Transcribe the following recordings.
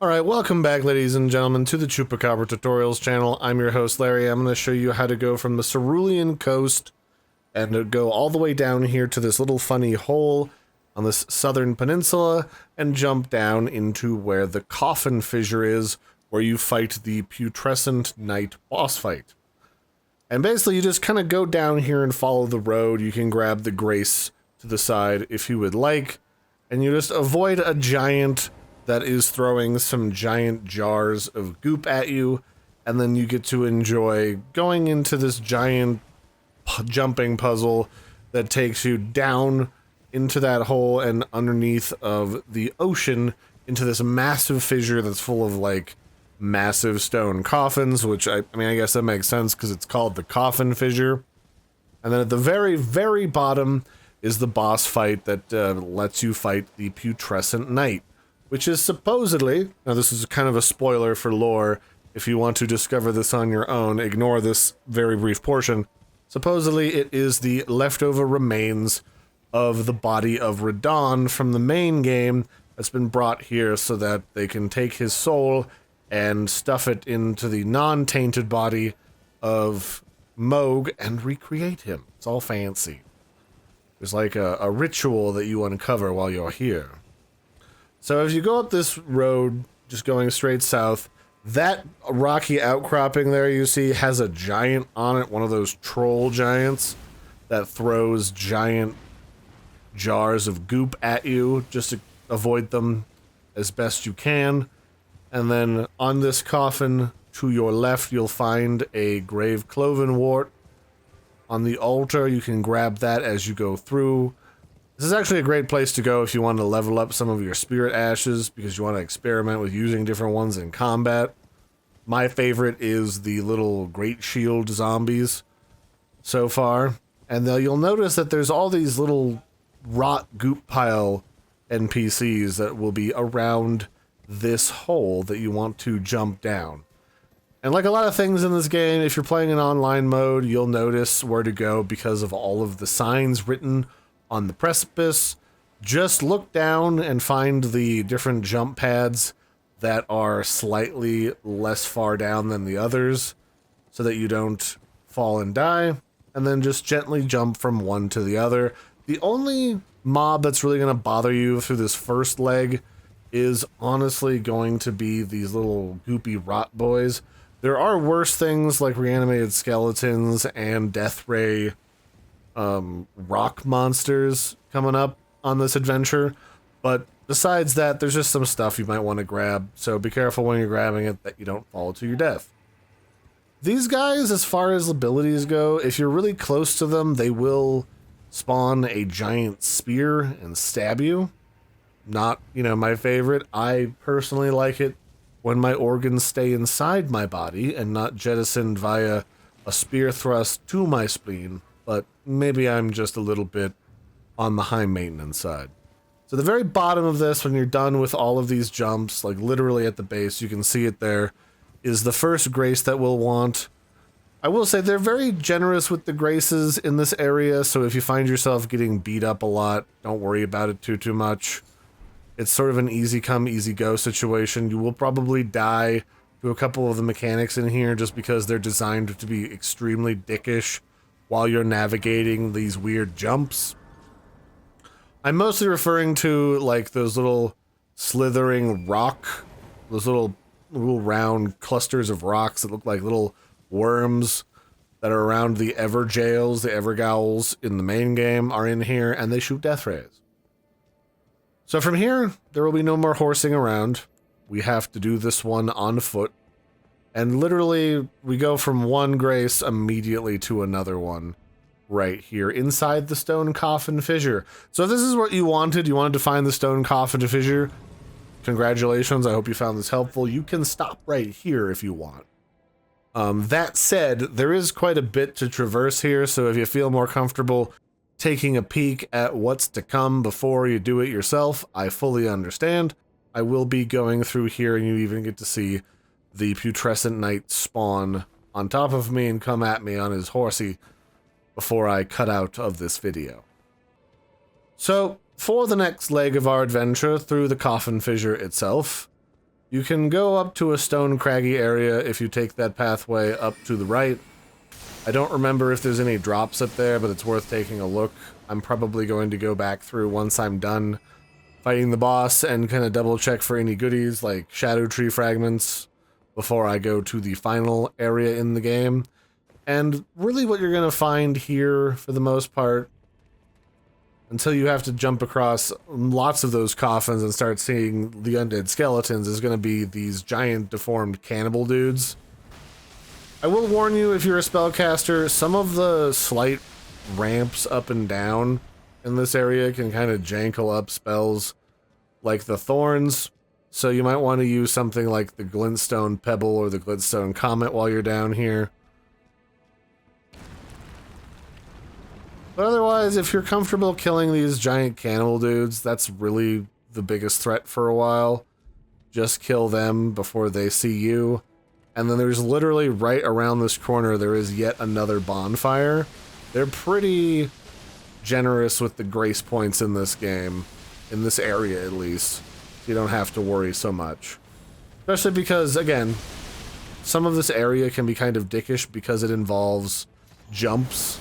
Alright, welcome back ladies and gentlemen to the Chupacabra tutorials channel. I'm your host Larry. I'm going to show you how to go from the Cerulean coast and go all the way down here to this little funny hole on this southern peninsula and jump down into where the Coffin Fissure is, where you fight the Putrescent Knight boss fight. And basically you just kind of go down here and follow the road. You can grab the grace to the side if you would like, and you just avoid a giant that is throwing some giant jars of goop at you, and then you get to enjoy going into this giant jumping puzzle that takes you down into that hole and underneath of the ocean into this massive fissure that's full of like massive stone coffins, which I mean I guess that makes sense because it's called the Coffin Fissure. And then at the very, very bottom is the boss fight that lets you fight the Putrescent Knight, which is supposedly, now this is kind of a spoiler for lore, if you want to discover this on your own, ignore this very brief portion. Supposedly it is the leftover remains of the body of Radon from the main game that's been brought here so that they can take his soul and stuff it into the non-tainted body of Moog and recreate him. It's all fancy. There's like a ritual that you uncover while you're here. So if you go up this road, just going straight south, that rocky outcropping there you see has a giant on it, one of those troll giants that throws giant jars of goop at you, just to avoid them as best you can. And then on this coffin to your left, you'll find a grave cloven wort. On the altar, you can grab that as you go through. This is actually a great place to go if you want to level up some of your spirit ashes, because you want to experiment with using different ones in combat. My favorite is the little Great Shield zombies so far. And you'll notice that there's all these little rot goop pile NPCs that will be around this hole that you want to jump down. And like a lot of things in this game, if you're playing in online mode, you'll notice where to go because of all of the signs written on the precipice. Just look down and find the different jump pads that are slightly less far down than the others so that you don't fall and die, and then just gently jump from one to the other. The only mob that's really going to bother you through this first leg is honestly going to be these little goopy rot boys. There are worse things like reanimated skeletons and death ray rock monsters coming up on this adventure, but besides that, there's just some stuff you might want to grab, so be careful when you're grabbing it that you don't fall to your death. These guys, as far as abilities go, if you're really close to them, they will spawn a giant spear and stab you. Not, my favorite. I personally like it when my organs stay inside my body and not jettisoned via a spear thrust to my spleen, but maybe I'm just a little bit on the high maintenance side. So the very bottom of this, when you're done with all of these jumps, like literally at the base, you can see it there, is the first grace that we'll want. I will say they're very generous with the graces in this area, so if you find yourself getting beat up a lot, don't worry about it too much. It's sort of an easy come, easy go situation. You will probably die to a couple of the mechanics in here just because they're designed to be extremely dickish while you're navigating these weird jumps. I'm mostly referring to like those little slithering rock, those little round clusters of rocks that look like little worms that are around the Everjails, the Evergowls in the main game are in here, and they shoot death rays. So from here, there will be no more horsing around. We have to do this one on foot. And literally, we go from one grace immediately to another one right here inside the Stone Coffin Fissure. So if this is what you wanted to find the Stone Coffin Fissure, congratulations, I hope you found this helpful. You can stop right here if you want. That said, there is quite a bit to traverse here, so if you feel more comfortable taking a peek at what's to come before you do it yourself, I fully understand. I will be going through here, and you even get to see the Putrescent Knight spawn on top of me and come at me on his horsey before I cut out of this video. So, for the next leg of our adventure through the Coffin Fissure itself, You can go up to a stone craggy area if you take that pathway up to the right. I don't remember if there's any drops up there, but it's worth taking a look. I'm probably going to go back through once I'm done fighting the boss and kind of double check for any goodies like shadow tree fragments before I go to the final area in the game. And really what you're going to find here for the most part, until you have to jump across lots of those coffins and start seeing the undead skeletons, is going to be these giant deformed cannibal dudes. I will warn you, if you're a spellcaster, some of the slight ramps up and down in this area can kind of jankle up spells like the thorns, so you might want to use something like the glintstone pebble or the glintstone comet while you're down here. But otherwise, if you're comfortable killing these giant cannibal dudes, that's really the biggest threat for a while. Just kill them before they see you. And then there's literally right around this corner, there is yet another bonfire. They're pretty generous with the grace points in this game, in this area at least. You don't have to worry so much. Especially because, again, some of this area can be kind of dickish because it involves jumps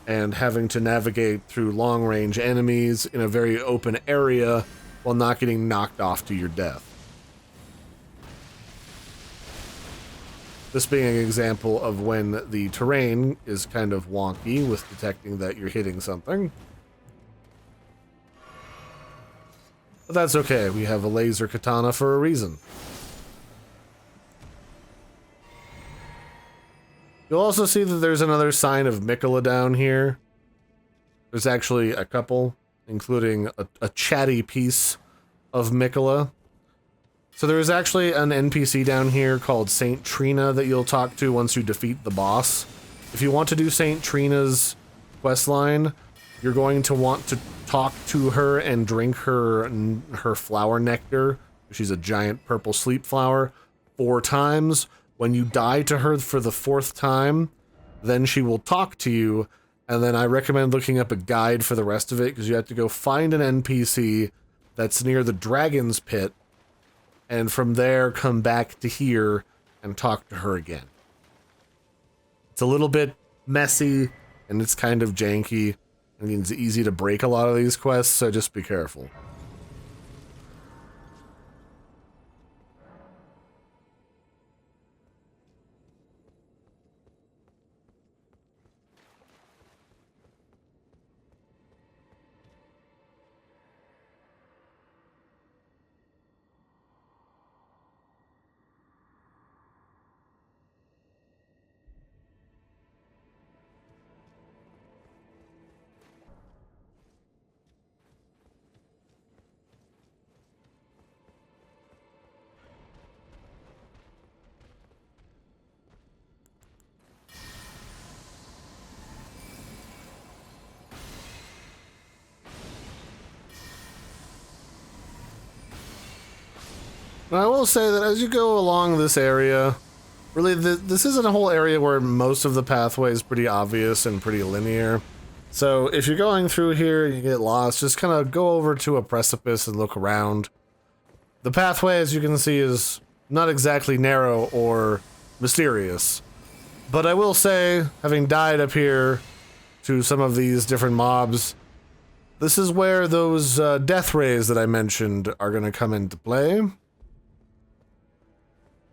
and having to navigate through long-range enemies in a very open area while not getting knocked off to your death. This being an example of when the terrain is kind of wonky with detecting that you're hitting something. But that's okay, we have a laser katana for a reason. You'll also see that there's another sign of Mikola down here. There's actually a couple, including a chatty piece of Mikola. So there's actually an NPC down here called Saint Trina that you'll talk to once you defeat the boss. If you want to do Saint Trina's questline, you're going to want to talk to her and drink her flower nectar. She's a giant purple sleep flower 4 times. When you die to her for the 4th time, then she will talk to you, and then I recommend looking up a guide for the rest of it, because you have to go find an NPC that's near the Dragon's Pit, and from there come back to here and talk to her again. It's a little bit messy, and it's kind of janky. I mean, it's easy to break a lot of these quests, so just be careful. Now, I will say that as you go along this area, really, this isn't a whole area where most of the pathway is pretty obvious and pretty linear. So if you're going through here and you get lost, just kind of go over to a precipice and look around. The pathway, as you can see, is not exactly narrow or mysterious. But I will say, having died up here to some of these different mobs, this is where those death rays that I mentioned are going to come into play.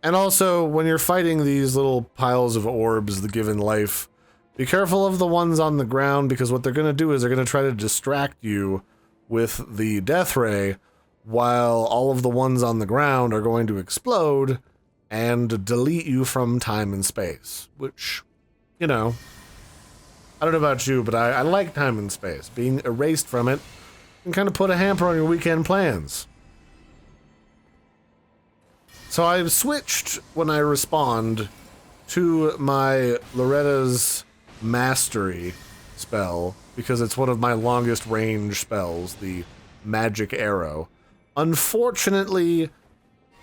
And also, when you're fighting these little piles of orbs, the given life, be careful of the ones on the ground, because what they're going to do is they're going to try to distract you with the death ray, while all of the ones on the ground are going to explode and delete you from time and space. Which, you know, I don't know about you, but I like time and space. Being erased from it can kind of put a hamper on your weekend plans. So I've switched, when I respond, to my Loretta's Mastery spell, because it's one of my longest range spells, the Magic Arrow. Unfortunately,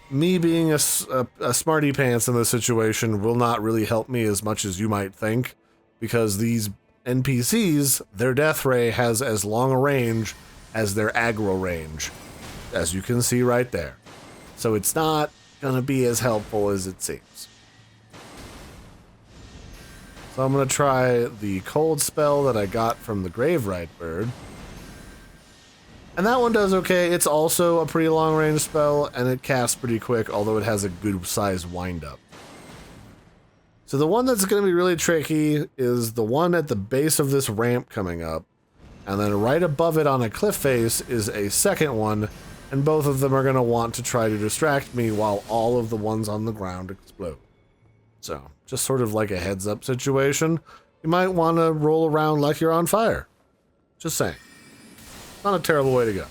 me being a smarty pants in this situation will not really help me as much as you might think, because these NPCs, their death ray has as long a range as their aggro range, as you can see right there. So it's not gonna be as helpful as it seems. So I'm gonna try the cold spell that I got from the Graveright bird. And that one does okay. It's also a pretty long range spell, and it casts pretty quick, although it has a good sized wind up. So the one that's going to be really tricky is the one at the base of this ramp coming up, and then right above it on a cliff face is a second one, and both of them are going to want to try to distract me while all of the ones on the ground explode. So, just sort of like a heads up situation. You might want to roll around like you're on fire. Just saying. Not a terrible way to go.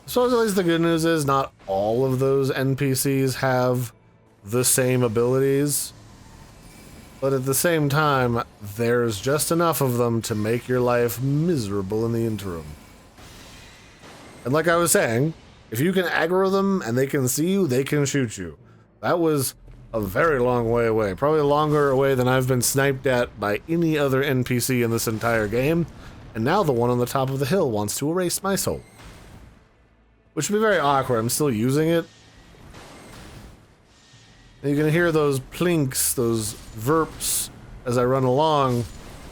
So at least the good news is not all of those NPCs have the same abilities. But at the same time, there's just enough of them to make your life miserable in the interim. And like I was saying, if you can aggro them and they can see you, they can shoot you. That was a very long way away. Probably longer away than I've been sniped at by any other NPC in this entire game. And now the one on the top of the hill wants to erase my soul. Which would be very awkward. I'm still using it. And you can hear those plinks, those verps, as I run along.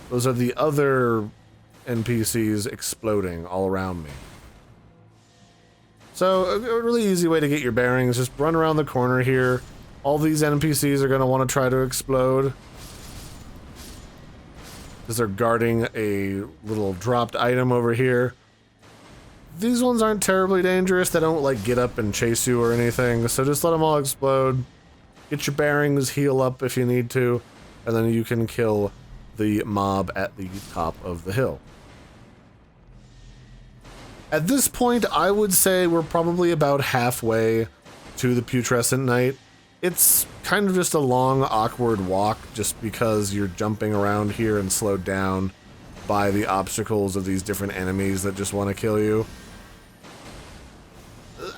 Those are the other NPCs exploding all around me. So, a really easy way to get your bearings, just run around the corner here. All these NPCs are going to want to try to explode. Because they're guarding a little dropped item over here. These ones aren't terribly dangerous. They don't, like, get up and chase you or anything. So just let them all explode. Get your bearings, heal up if you need to. And then you can kill the mob at the top of the hill. At this point, I would say we're probably about halfway to the Putrescent Knight. It's kind of just a long, awkward walk just because you're jumping around here and slowed down by the obstacles of these different enemies that just want to kill you.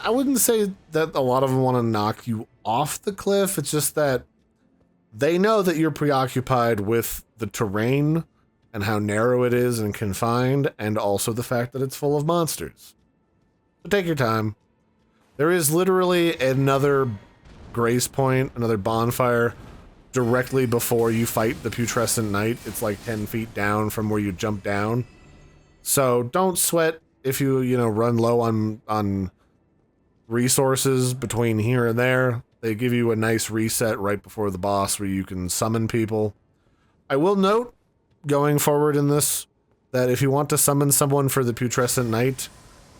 I wouldn't say that a lot of them want to knock you off the cliff. It's just that they know that you're preoccupied with the terrain and how narrow it is and confined, and also the fact that it's full of monsters. So take your time. There is literally another grace point, another bonfire, directly before you fight the Putrescent Knight. It's like 10 feet down from where you jump down. So don't sweat if you run low on resources between here and there. They give you a nice reset right before the boss where you can summon people. I will note, going forward in this, that if you want to summon someone for the Putrescent Knight,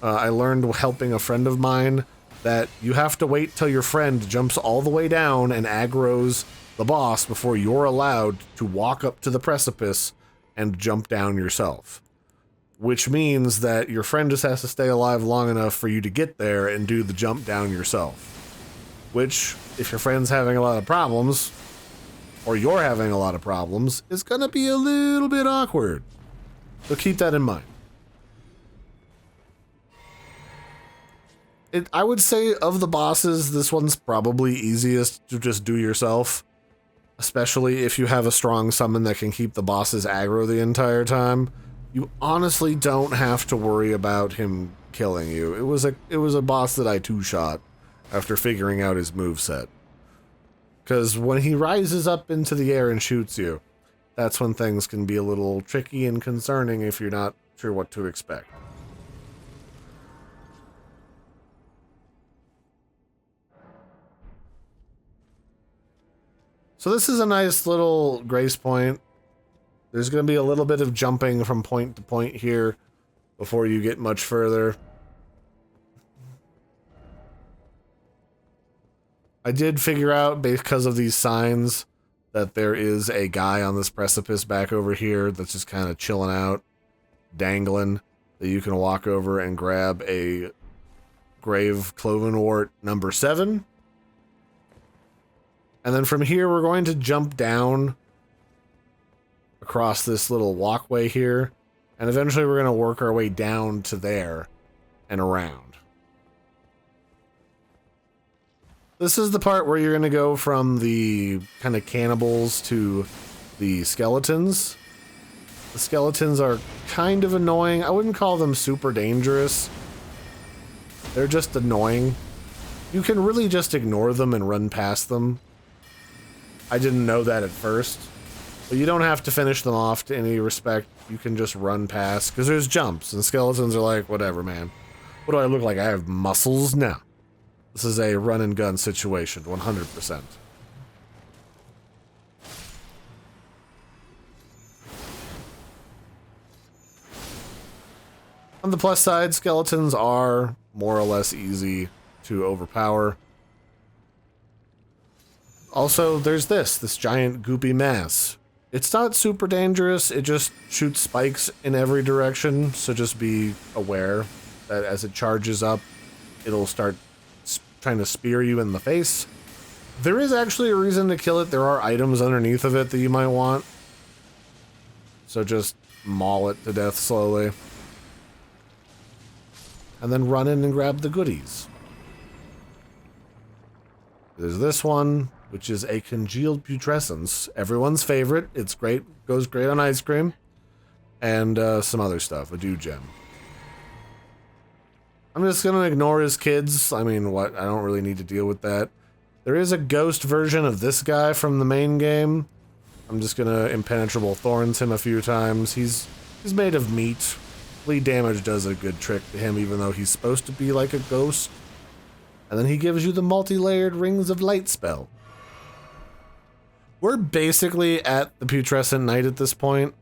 I learned helping a friend of mine that you have to wait till your friend jumps all the way down and aggroes the boss before you're allowed to walk up to the precipice and jump down yourself. Which means that your friend just has to stay alive long enough for you to get there and do the jump down yourself. Which, if your friend's having a lot of problems, or you're having a lot of problems, is gonna be a little bit awkward. So keep that in mind. I would say of the bosses, this one's probably easiest to just do yourself. Especially if you have a strong summon that can keep the boss's aggro the entire time. You honestly don't have to worry about him killing you. It was a boss that I two-shot after figuring out his moveset. Because when he rises up into the air and shoots you, that's when things can be a little tricky and concerning if you're not sure what to expect. So this is a nice little grace point. There's going to be a little bit of jumping from point to point here before you get much further. I did figure out, because of these signs, that there is a guy on this precipice back over here that's just kind of chilling out, dangling, that you can walk over and grab a Grave Clovenwort number 7. And then from here, we're going to jump down across this little walkway here, And eventually we're going to work our way down to there and around. This is the part where you're going to go from the kind of cannibals to the skeletons. The skeletons are kind of annoying. I wouldn't call them super dangerous. They're just annoying. You can really just ignore them and run past them. I didn't know that at first. But you don't have to finish them off to any respect. You can just run past, because there's jumps, and skeletons are like, whatever, man. What do I look like? I have muscles? No. This is a run and gun situation, 100%. On the plus side, skeletons are more or less easy to overpower. Also, there's this giant goopy mass. It's not super dangerous, it just shoots spikes in every direction, so just be aware that as it charges up, it'll start trying to spear you in the face. There is actually a reason to kill it. There are items underneath of it that you might want. So just maul it to death slowly. And then run in and grab the goodies. There's this one, which is a congealed putrescence. Everyone's favorite. It's great. Goes great on ice cream. And some other stuff. A dew gem. I'm just going to ignore his kids. I mean, what? I don't really need to deal with that. There is a ghost version of this guy from the main game. I'm just going to impenetrable thorns him a few times. He's made of meat. Bleed damage does a good trick to him, even though he's supposed to be like a ghost. And then he gives you the multi-layered Rings of Light spell. We're basically at the Putrescent Knight at this point.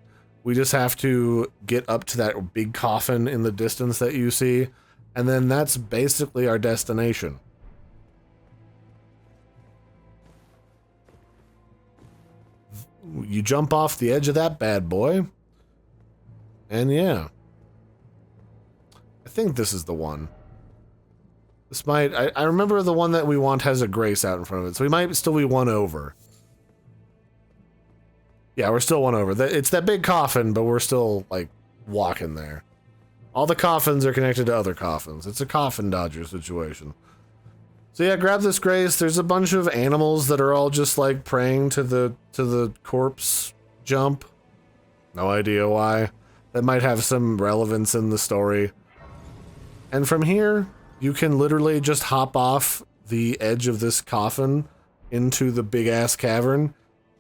We just have to get up to that big coffin in the distance that you see. And then that's basically our destination. You jump off the edge of that bad boy. And yeah. I think this is the one. This might... I remember the one that we want has a grace out in front of it. So we might still be one over. Yeah, we're still one over. It's that big coffin, but we're still, like, walking there. All the coffins are connected to other coffins. It's a coffin dodger situation. So yeah, grab this grace. There's a bunch of animals that are all just like praying to the corpse jump. No idea why. That might have some relevance in the story. And from here, you can literally just hop off the edge of this coffin into the big ass cavern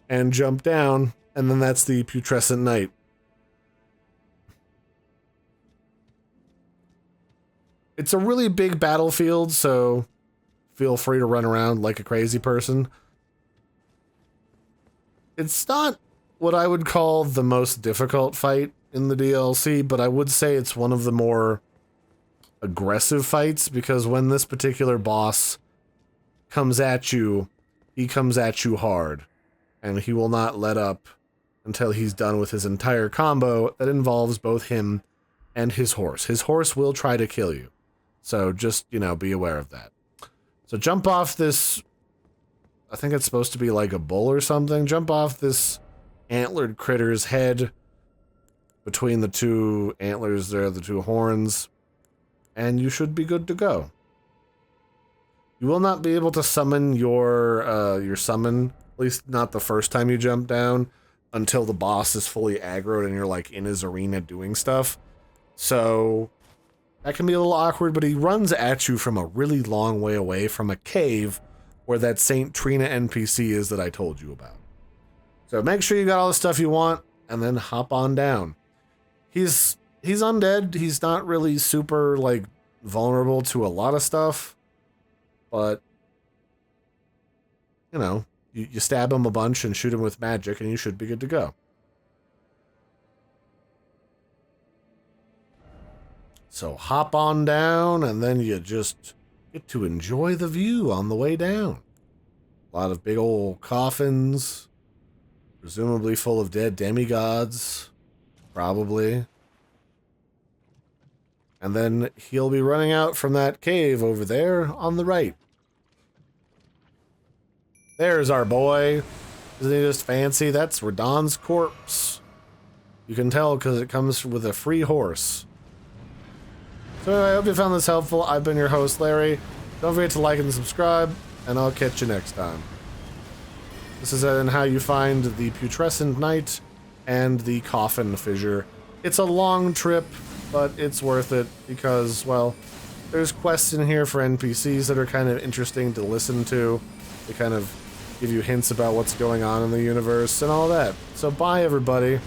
and jump down, and then that's the Putrescent Knight. It's a really big battlefield, so feel free to run around like a crazy person. It's not what I would call the most difficult fight in the DLC, but I would say it's one of the more aggressive fights, because when this particular boss comes at you, he comes at you hard, and he will not let up until he's done with his entire combo that involves both him and his horse. His horse will try to kill you. So just, you know, be aware of that. So jump off this, I think it's supposed to be like a bull or something. Jump off this antlered critter's head between the two antlers there, the two horns, and you should be good to go. You will not be able to summon your summon, at least not the first time you jump down, until the boss is fully aggroed and you're like in his arena doing stuff. So that can be a little awkward, but he runs at you from a really long way away from a cave where that Saint Trina NPC is that I told you about. So make sure you got all the stuff you want, and then hop on down. He's undead. He's not really super, like, vulnerable to a lot of stuff, but, you know, you stab him a bunch and shoot him with magic, and you should be good to go. So hop on down, and then you just get to enjoy the view on the way down. A lot of big old coffins, presumably full of dead demigods, probably. And then he'll be running out from that cave over there on the right. There's our boy. Isn't he just fancy? That's Radahn's corpse. You can tell because it comes with a free horse. So anyway, I hope you found this helpful. I've been your host, Larry. Don't forget to like and subscribe, and I'll catch you next time. This is on how you find the Putrescent Knight and the Coffin Fissure. It's a long trip, but it's worth it because, well, there's quests in here for NPCs that are kind of interesting to listen to. They kind of give you hints about what's going on in the universe and all that. So bye, everybody.